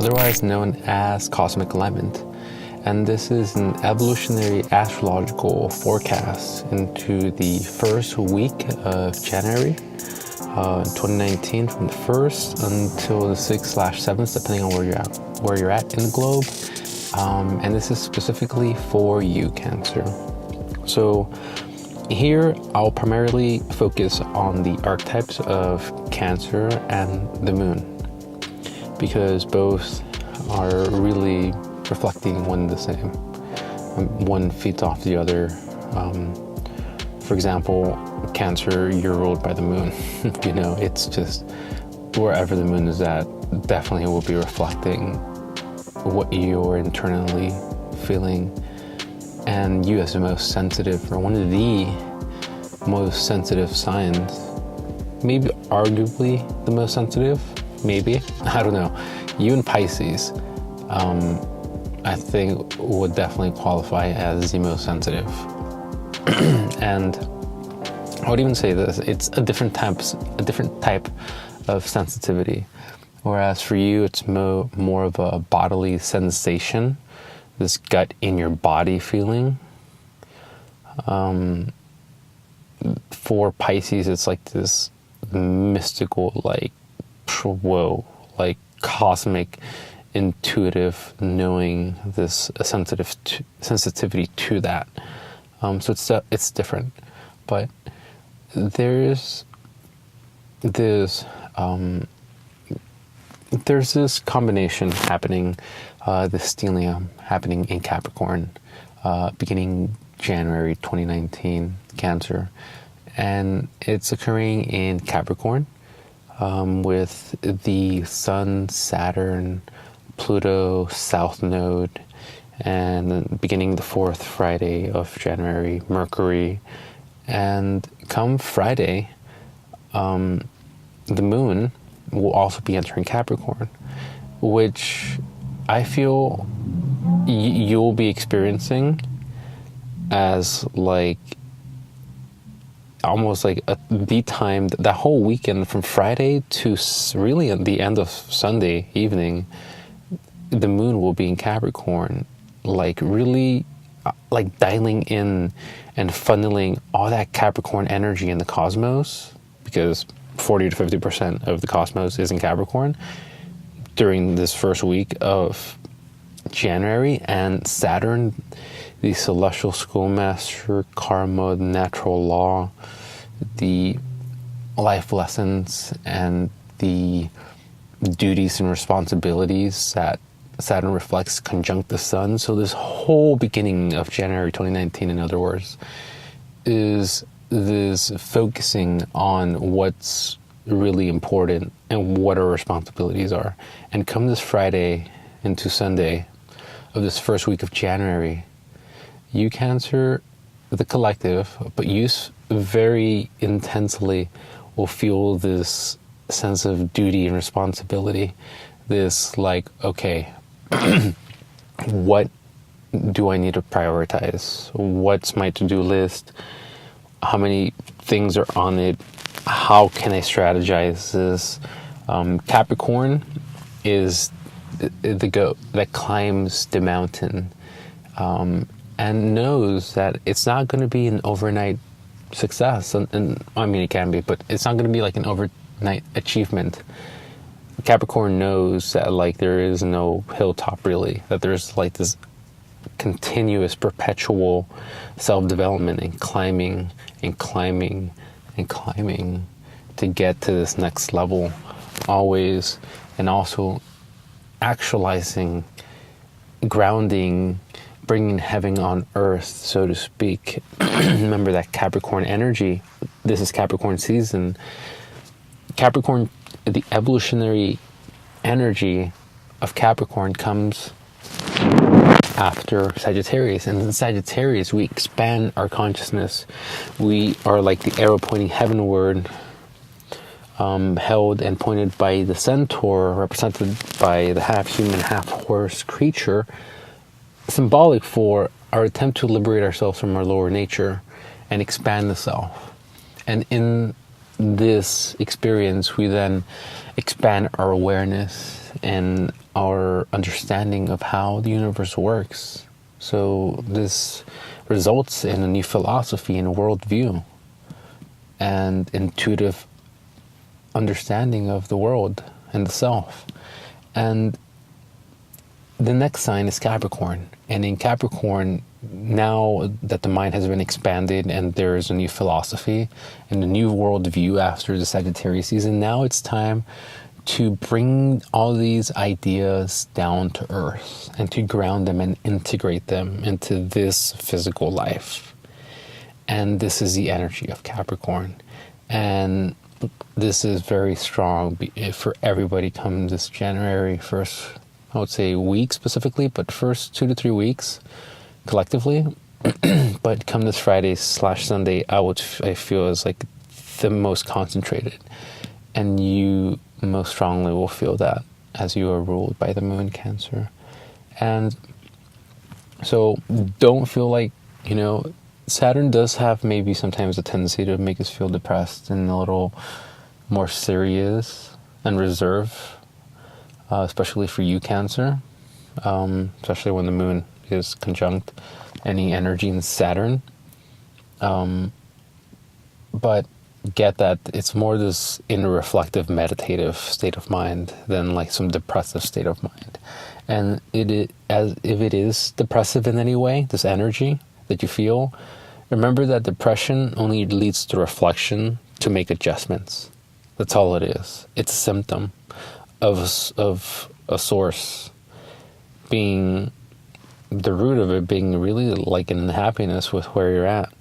otherwise known as cosmic alignment. And this is an evolutionary astrological forecast into the first week of January 2019, from the 1st until the 6/7th, depending on where you're at in the globe. And this is specifically for you, Cancer. So here I'll primarily focus on the archetypes of Cancer and the Moon, because both are really reflecting one the same. One feeds off the other. For example, Cancer, you're ruled by the Moon. You know, it's just wherever the Moon is at, definitely will be reflecting what you're internally feeling. And you, as the most sensitive, or one of the most sensitive signs, maybe arguably the most sensitive, maybe, I don't know. You and Pisces, I think would definitely qualify as the most sensitive. And I would even say this, it's a different type of sensitivity. Whereas for you, it's more of a bodily sensation, this gut in your body feeling. For Pisces, it's like this mystical, like, whoa, like cosmic, intuitive knowing, this sensitivity to that. So it's different, but there's this combination happening, this stellium happening in Capricorn, beginning January 2019, Cancer, and it's occurring in Capricorn, with the Sun, Saturn, Pluto, South Node, and then beginning the 4th Friday of January, Mercury. And come Friday, the Moon will also be entering Capricorn, which I feel you'll be experiencing as like almost like the time, that whole weekend from Friday to really at the end of Sunday evening, the Moon will be in Capricorn, like really like dialing in and funneling all that Capricorn energy in the cosmos, because 40 to 50% of the cosmos is in Capricorn during this first week of January. And Saturn, the celestial schoolmaster, karma, the natural law, the life lessons, and the duties and responsibilities that Saturn reflects, conjunct the Sun. So this whole beginning of January 2019, in other words, is this focusing on what's really important and what our responsibilities are. And come this Friday into Sunday of this first week of January, you, Cancer, the collective, but you very intensely will feel this sense of duty and responsibility. This like, okay, what do I need to prioritize? What's my to-do list? How many things are on it? How can I strategize this? Capricorn is the goat that climbs the mountain, and knows that it's not going to be an overnight success. And I mean, it can be, but it's not going to be like an overnight achievement. Capricorn knows that like there is no hilltop really, that there's like this continuous, perpetual self-development and climbing and climbing and climbing to get to this next level always. And also actualizing, grounding, bringing heaven on earth, so to speak. Remember that Capricorn energy. This is Capricorn season. Capricorn, the evolutionary energy of Capricorn comes after Sagittarius. And in Sagittarius, we expand our consciousness. We are like the arrow pointing heavenward, held and pointed by the centaur, represented by the half-human, half-horse creature, symbolic for our attempt to liberate ourselves from our lower nature and expand the self. And in this experience, we then expand our awareness and our understanding of how the universe works. So this results in a new philosophy and worldview and intuitive understanding of the world and the self. And the next sign is Capricorn. And in Capricorn, now that the mind has been expanded and there is a new philosophy and a new worldview after the Sagittarius season, now it's time to bring all these ideas down to earth and to ground them and integrate them into this physical life. And this is the energy of Capricorn. And this is very strong for everybody come this January 1st, I would say week specifically, but first 2 to 3 weeks collectively. But come this Friday/Sunday, I feel is like the most concentrated. And you most strongly will feel that as you are ruled by the moon Cancer. And so don't feel like, Saturn does have maybe sometimes a tendency to make us feel depressed and a little more serious and reserved, especially for you Cancer, especially when the moon is conjunct any energy in Saturn. But get that it's more this inner reflective meditative state of mind than like some depressive state of mind. And if it is depressive in any way, this energy that you feel, remember that depression only leads to reflection to make adjustments. That's all it is. It's a symptom of a source being the root of it being really like an unhappiness with where you're at.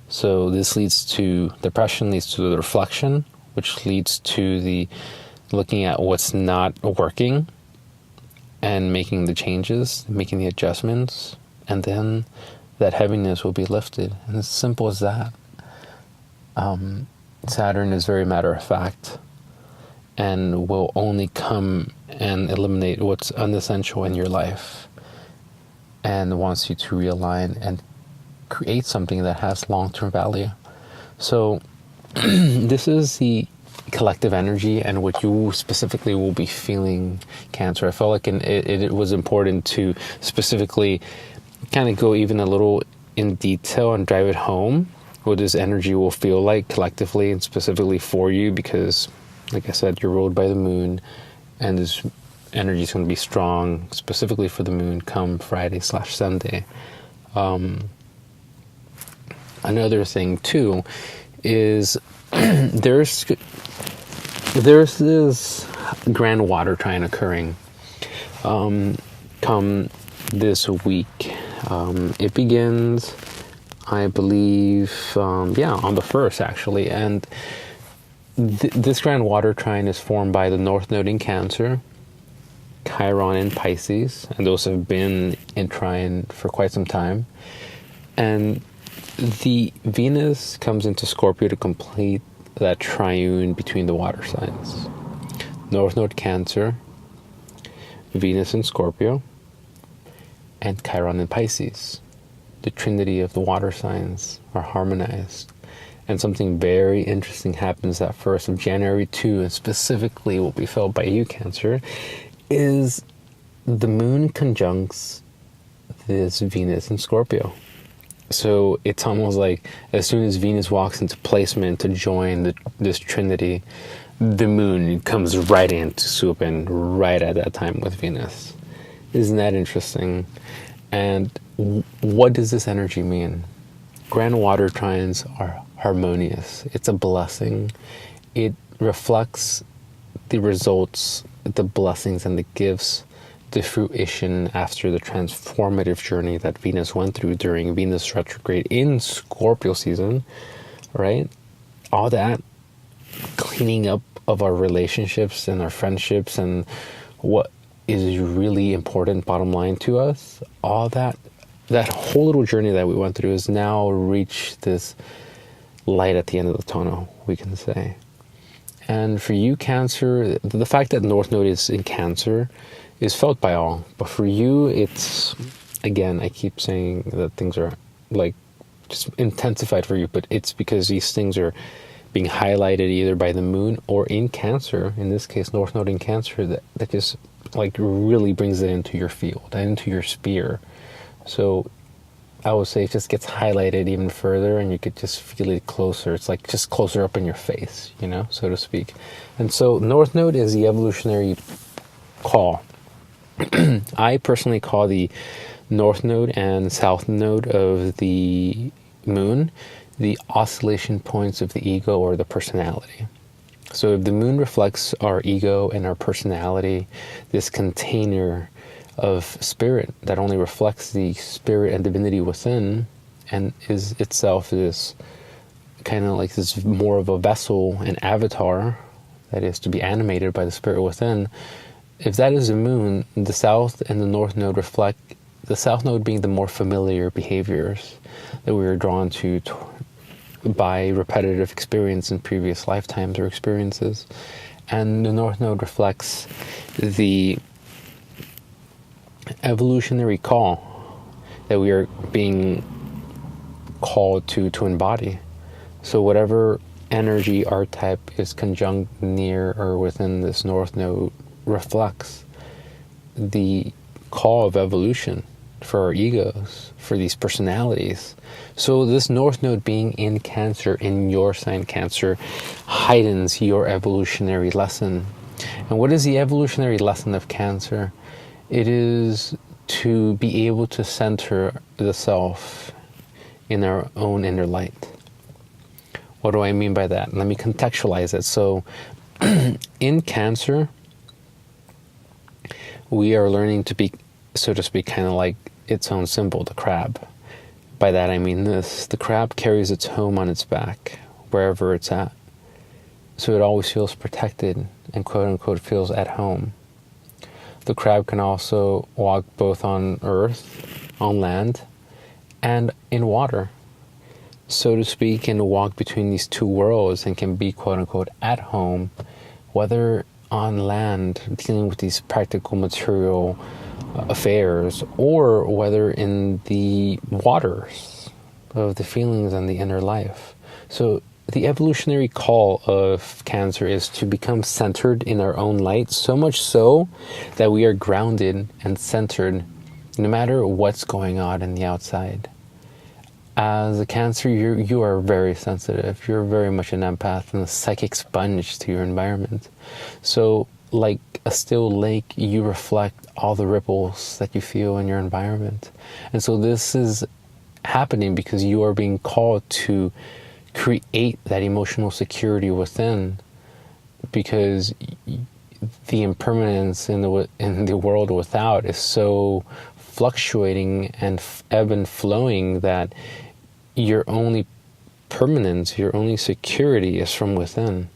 So this leads to depression, leads to the reflection, which leads to the looking at what's not working and making the changes, making the adjustments, and then that heaviness will be lifted. And it's as simple as that. Saturn is very matter of fact and will only come and eliminate what's unessential in your life and wants you to realign and create something that has long-term value. So this is the collective energy and what you specifically will be feeling, Cancer. I felt like it was important to specifically kind of go even a little in detail and drive it home what this energy will feel like collectively and specifically for you, because like I said, you're ruled by the moon and this energy is going to be strong specifically for the moon come Friday/Sunday. Another thing too is there's this grand water trine occurring come this week. It begins, I believe, on the 1st actually, and this grand water trine is formed by the North Node in Cancer, Chiron in Pisces, and those have been in trine for quite some time, and the Venus comes into Scorpio to complete that triune between the water signs. North Node Cancer, Venus in Scorpio, and Chiron in Pisces. The trinity of the water signs are harmonized. And something very interesting happens that 1st of January too, and specifically will be felt by you, Cancer, is the moon conjuncts this Venus in Scorpio. So it's almost like as soon as Venus walks into placement to join this trinity, the moon comes right in to swoop in right at that time with Venus. Isn't that interesting? And what does this energy mean? Grand water trines are harmonious. It's a blessing. It reflects the results, the blessings and the gifts, the fruition after the transformative journey that Venus went through during Venus retrograde in Scorpio season, right? All that cleaning up of our relationships and our friendships and what is really important bottom line to us, all that whole little journey that we went through has now reached this light at the end of the tunnel, we can say. And for you, Cancer, the fact that North Node is in Cancer is felt by all. But for you, it's, again, I keep saying that things are like just intensified for you, but it's because these things are being highlighted either by the moon or in Cancer, in this case, North Node in Cancer, that just like really brings it into your field and into your sphere. So I would say it just gets highlighted even further, and you could just feel it closer. It's like just closer up in your face, you know, so to speak. And so North Node is the evolutionary call. I personally call the North Node and South Node of the Moon the oscillation points of the ego or the personality. So if the Moon reflects our ego and our personality, this container of spirit that only reflects the spirit and divinity within, and is itself this kind of like this more of a vessel, an avatar that is to be animated by the spirit within. If that is the Moon, the South and the North Node reflect the South Node being the more familiar behaviors that we are drawn to by repetitive experience in previous lifetimes or experiences, and the North Node reflects the evolutionary call that we are being called to embody. So whatever energy archetype is conjunct near or within this North Node reflects the call of evolution for our egos, for these personalities. So this North Node being in Cancer, in your sign Cancer, heightens your evolutionary lesson. And what is the evolutionary lesson of Cancer? It is to be able to center the self in our own inner light. What do I mean by that? Let me contextualize it. So in Cancer, we are learning to be, so to speak, kind of like its own symbol, the crab. By that I mean this: the crab carries its home on its back, wherever it's at. So it always feels protected and quote unquote feels at home. The crab can also walk both on earth, on land, and in water, so to speak, and walk between these two worlds and can be quote unquote at home, whether on land dealing with these practical material affairs, or whether in the waters of the feelings and the inner life. So the evolutionary call of Cancer is to become centered in our own light, so much so that we are grounded and centered no matter what's going on in the outside. As a Cancer, you are very sensitive. You're very much an empath and a psychic sponge to your environment. So like a still lake, you reflect all the ripples that you feel in your environment. And so this is happening because you are being called to create that emotional security within, because the impermanence in the world without is so fluctuating and ebb and flowing that your only permanence, your only security is from within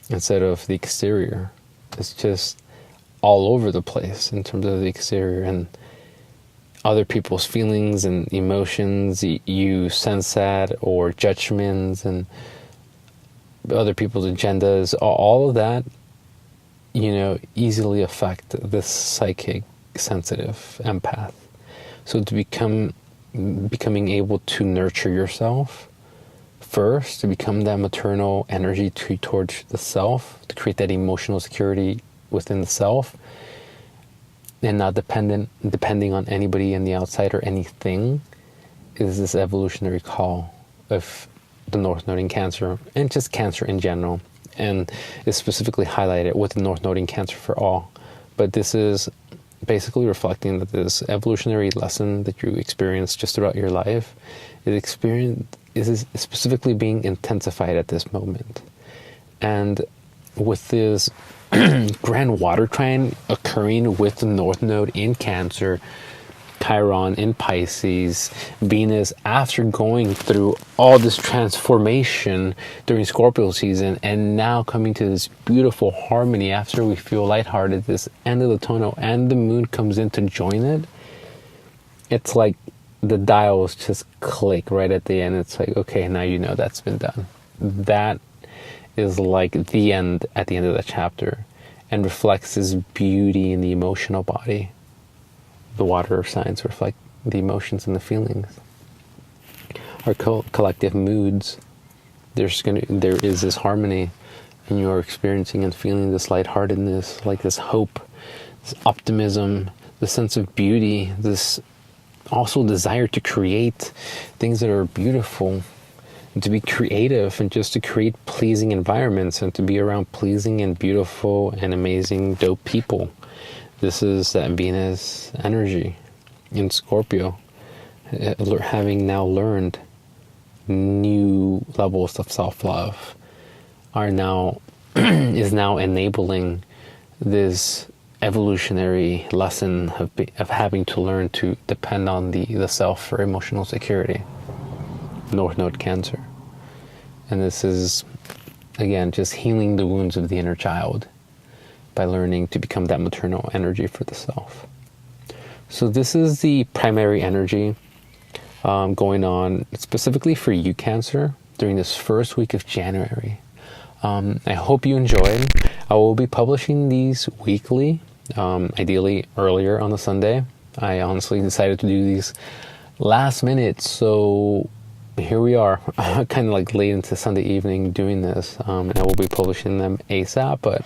instead of the exterior. It's just all over the place in terms of the exterior and other people's feelings and emotions. You sense that, or judgments and other people's agendas. All of that, you know, easily affect this psychic, sensitive empath. So to becoming able to nurture yourself first, to become that maternal energy towards the self, to create that emotional security within the self, and not depending on anybody in the outside or anything, is this evolutionary call of the North Node in Cancer, and just Cancer in general, and is specifically highlighted with the North Node in Cancer for all. But this is basically reflecting that this evolutionary lesson that you experience just throughout your life is specifically being intensified at this moment. And with this grand water trine occurring with the North Node in Cancer, Chiron in Pisces, Venus, after going through all this transformation during Scorpio season, and now coming to this beautiful harmony after we feel lighthearted, this end of the tunnel, and the Moon comes in to join it, it's like the dials just click right at the end. It's like, okay, now you know that's been done. That is like the end, at the end of the chapter, and reflects this beauty in the emotional body. The water signs reflect the emotions and the feelings. Our collective moods. There is this harmony, and you are experiencing and feeling this lightheartedness, like this hope this optimism, the sense of beauty, this also desire to create things that are beautiful, and to be creative, and just to create pleasing environments, and to be around pleasing and beautiful and amazing, dope people. This is that Venus energy in Scorpio, having now learned new levels of self-love, is now enabling this evolutionary lesson of having to learn to depend on the self for emotional security. North Node Cancer. And this is, again, just healing the wounds of the inner child by learning to become that maternal energy for the self. So this is the primary energy going on specifically for you, Cancer, during this first week of January. I hope you enjoyed. I will be publishing these weekly, ideally earlier on the Sunday. I honestly decided to do these last minute, so here we are, kind of like late into Sunday evening doing this, and I will be publishing them ASAP. But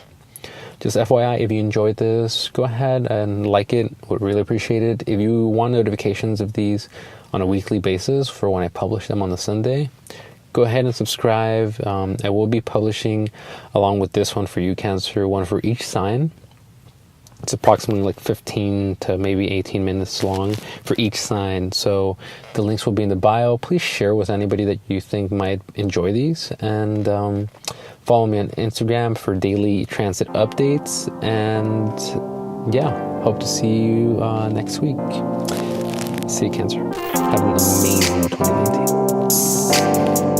just FYI, if you enjoyed this, go ahead and like it. Would really appreciate it. If you want notifications of these on a weekly basis for when I publish them on the Sunday, go ahead and subscribe. I will be publishing, along with this one for you, Cancer, one for each sign. It's approximately like 15 to maybe 18 minutes long for each sign. So the links will be in the bio. Please share with anybody that you think might enjoy these. And follow me on Instagram for daily transit updates. And yeah, hope to see you next week. See you, Cancer. Have an amazing 2019.